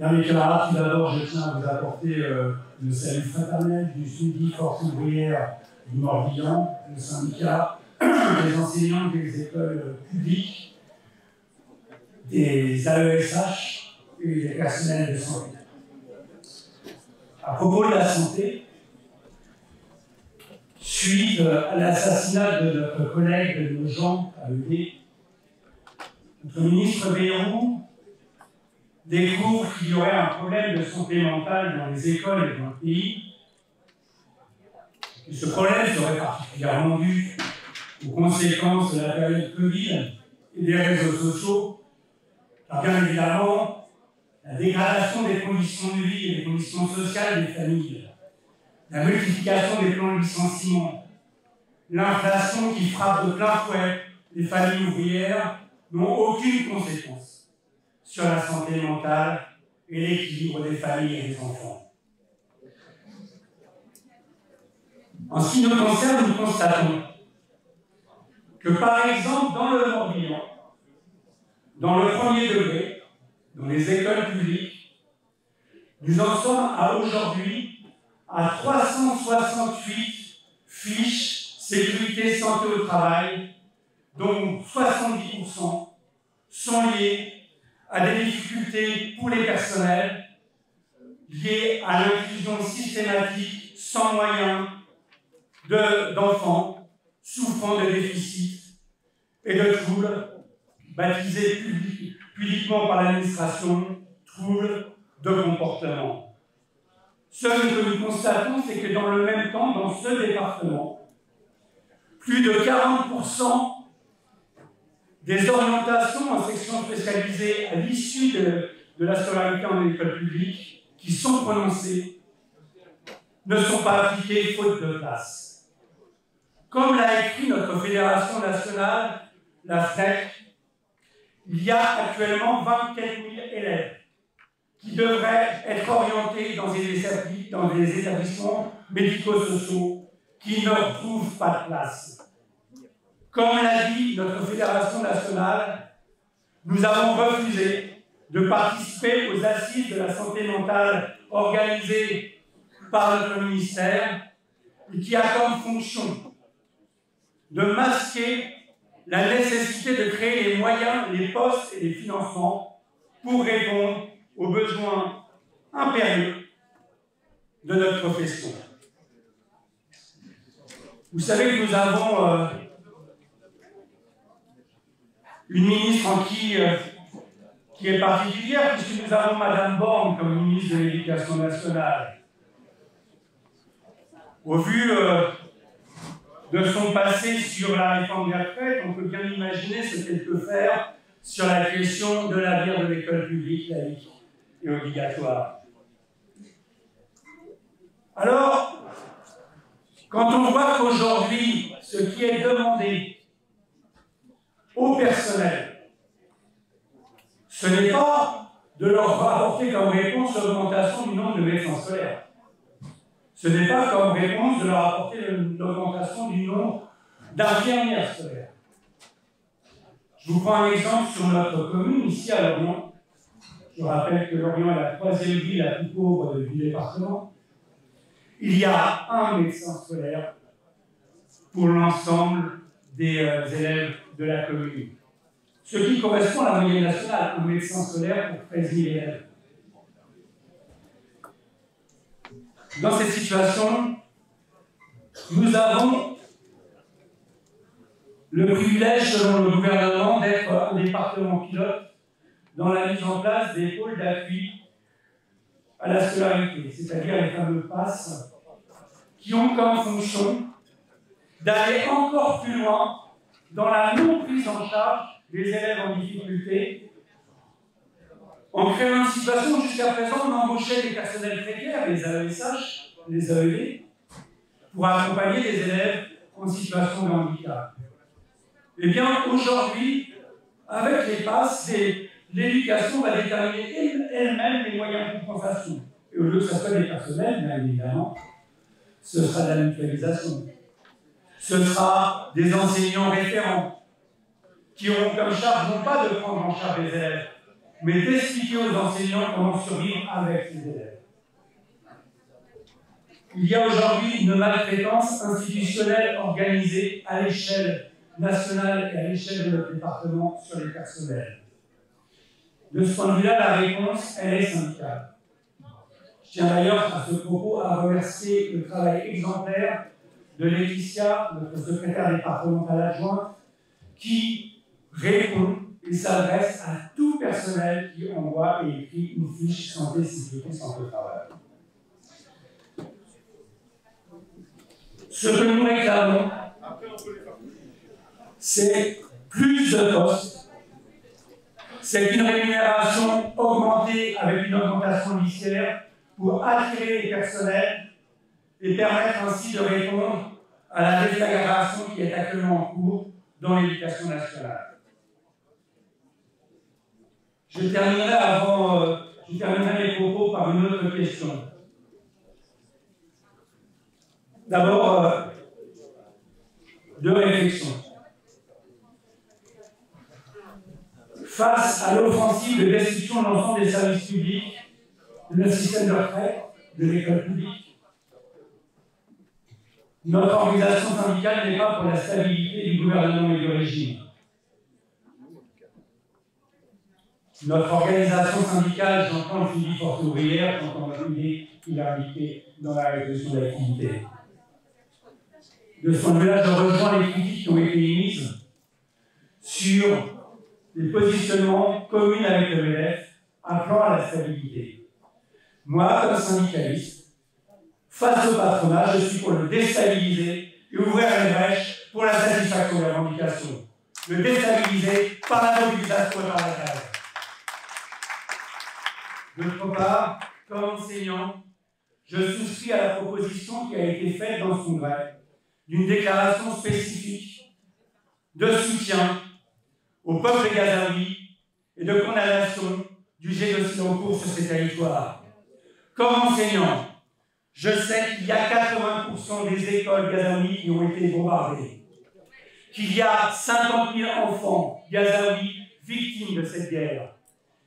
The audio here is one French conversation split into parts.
Bien, mes camarades, tout d'abord, je tiens à vous apporter le salut fraternel du SNUDI Force ouvrière du Morbihan, le syndicat des enseignants des écoles publiques, des AESH et des personnels de santé. À propos de la santé, suite à l'assassinat de notre collègue de Nogent à ED, notre ministre Bayrou découvre qu'il y aurait un problème de santé mentale dans les écoles et dans le pays. Et ce problème serait particulièrement dû aux conséquences de la période Covid et des réseaux sociaux, car bien évidemment, la dégradation des conditions de vie et des conditions sociales des familles, la multiplication des plans de licenciement, l'inflation qui frappe de plein fouet les familles ouvrières n'ont aucune conséquence sur la santé mentale et l'équilibre des familles et des enfants. En ce qui nous concerne, nous constatons que, par exemple, dans le Morbihan, dans le premier degré, dans les écoles publiques, nous en sommes à aujourd'hui à 368 fiches sécurité santé au travail, dont 70% sont liées à des difficultés pour les personnels liées à l'inclusion systématique sans moyens d'enfants souffrant de déficits et de troubles baptisés pudiquement par l'administration troubles de comportement. Ce que nous constatons, c'est que dans le même temps, dans ce département, plus de 40% des orientations en section spécialisée à l'issue de la scolarité en école publique qui sont prononcées ne sont pas appliquées faute de place. Comme l'a écrit notre fédération nationale, la FNEC, il y a actuellement 24 000 élèves qui devraient être orientés dans des établissements médico-sociaux qui ne retrouvent pas de place. Comme l'a dit notre fédération nationale, nous avons refusé de participer aux assises de la santé mentale organisées par notre ministère et qui a comme fonction de masquer la nécessité de créer les moyens, les postes et les financements pour répondre aux besoins impérieux de notre profession. Vous savez que nous avons une ministre qui est particulière, puisque nous avons Madame Borne comme ministre de l'Éducation nationale. Au vu de son passé sur la réforme des retraites, on peut bien imaginer ce qu'elle peut faire sur la question de l'avenir de l'école publique, laïque et obligatoire. Alors, quand on voit qu'aujourd'hui, ce qui est demandé au personnel, ce n'est pas de leur apporter comme réponse l'augmentation du nombre de médecins scolaires. Ce n'est pas comme réponse de leur apporter l'augmentation du nombre d'infirmières scolaires. Je vous prends un exemple sur notre commune, ici à Lorient. Je rappelle que Lorient est la 3e ville la plus pauvre du département. Il y a un médecin scolaire pour l'ensemble des élèves de la commune. Ce qui correspond à la moyenne nationale, un médecin scolaire pour 13 000 élèves. Dans cette situation, nous avons le privilège, selon le gouvernement, d'être un département pilote dans la mise en place des pôles d'appui à la scolarité, c'est-à-dire les fameux PASS, qui ont comme fonction d'aller encore plus loin dans la non-prise en charge des élèves en difficulté. En créant une situation, jusqu'à présent, on embauchait des personnels précaires, les AESH, les AED, pour accompagner les élèves en situation de handicap. Eh bien, aujourd'hui, avec les PASS, l'éducation va déterminer elle-même les moyens de compensation. Et au lieu que ce soit des personnels, bien évidemment, ce sera de la mutualisation. Ce sera des enseignants référents qui auront comme charge non pas de prendre en charge les élèves, mais d'expliquer aux enseignants comment survivre avec les élèves. Il y a aujourd'hui une maltraitance institutionnelle organisée à l'échelle nationale et à l'échelle de département sur les personnels. De ce point de vue-là, la réponse, elle est syndicale. Je tiens d'ailleurs à ce propos à remercier le travail exemplaire de Laetitia, notre secrétaire départementale adjointe, qui répond et s'adresse à tout personnel qui envoie et écrit une fiche santé, sécurité, santé au travail. Ce que nous réclamons, c'est plus de postes, c'est une rémunération augmentée avec une augmentation lycéenne pour attirer les personnels et permettre ainsi de répondre à la désaggravation qui est actuellement en cours dans l'éducation nationale. Je terminerai mes propos par une autre question. D'abord, deux réflexions. Face à l'offensive de destruction de l'ensemble des services publics, de notre système de retraite, de l'école publique, notre organisation syndicale n'est pas pour la stabilité du gouvernement et du régime. Notre organisation syndicale, j'entends le suivi force ouvrière, j'entends l'idée qu'il a indiqué dans la résolution d'activité. De ce point de vue-là, je rejoins les critiques qui ont été émises sur les positionnements communs avec le MEDEF appelant à la stabilité. Moi, comme syndicaliste, face au patronat, je suis pour le déstabiliser et ouvrir les brèches pour la satisfaction des revendications. Le déstabiliser par la mobilisation et par la grève. D'autre part, comme enseignant, je souscris à la proposition qui a été faite dans ce congrès d'une déclaration spécifique de soutien au peuple gazaoui et de condamnation du génocide en cours sur ces territoires. Comme enseignant, je sais qu'il y a 80% des écoles gazaouis qui ont été bombardées, qu'il y a 50 000 enfants gazaouis victimes de cette guerre,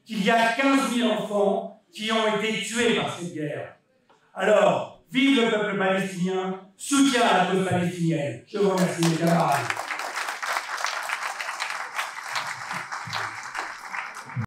qu'il y a 15 000 enfants qui ont été tués par cette guerre. Alors, vive le peuple palestinien, soutien à la cause palestinienne. Je vous remercie, mes camarades.